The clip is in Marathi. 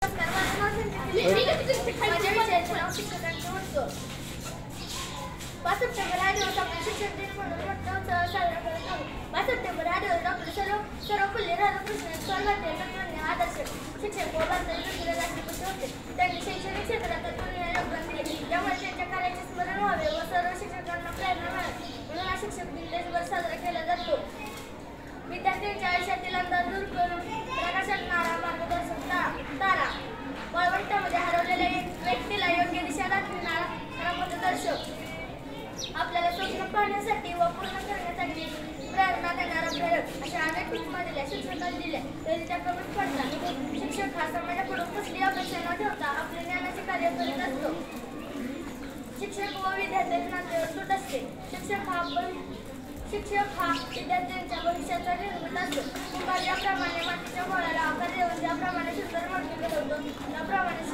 माझ्या विषयाचे नाव शिक्षकांचे होतो. 5 सप्टेंबर हा दिवस आपण शिक्षक दिन म्हणून मोठा उत्सव साजरा करत आहोत. 5 सप्टेंबर हा दिवस डॉक्टर सर्वपल्ली राधाकृष्णन भारतीय तत्त्वज्ञ आदर्श शिक्षक व भारताचे दुसरे राष्ट्रपती होते. त्यांनी शैक्षणिक क्षेत्रात अतुलनीय योगदान दिले. त्यामुळे त्यांच्या कार्याचे स्मरण व्हावे व सर्व शिक्षकांना प्रेरणा मिळावी म्हणून हा शिक्षक दिन देशभर साजरा केला जातो. विद्यार्थ्यांच्या आयुष्यातील अंधार दूर करून प्रकाश आणणारा मार्गदर्शक तारा, वाळवंटामध्ये हरवलेल्या व्यक्तीला योग्य दिशा दाखविणारा पथदर्शक, आपल्याला स्वप्न पाहण्यासाठी व पूर्ण करण्यासाठी प्रेरणा देणारा प्रेरक अशा अनेक उपमा दिल्या शिक्षकांनी दिल्या तरी त्या कमीच पडतात. शिक्षक हा समाजाकडून कसली अपेक्षा न ठेवता आपले ज्ञानाचे कार्य करीत असतो. शिक्षक व विद्यार्थ्यांचे नाते अतूट असते. शिक्षक हा विद्यार्थ्यांच्या भविष्याचा निर्मित असतो. कुंभार ज्याप्रमाणे मातीच्या गोळ्याला आकार देऊन ज्याप्रमाणे सुंदर मूर्ती घडवतो त्याप्रमाणे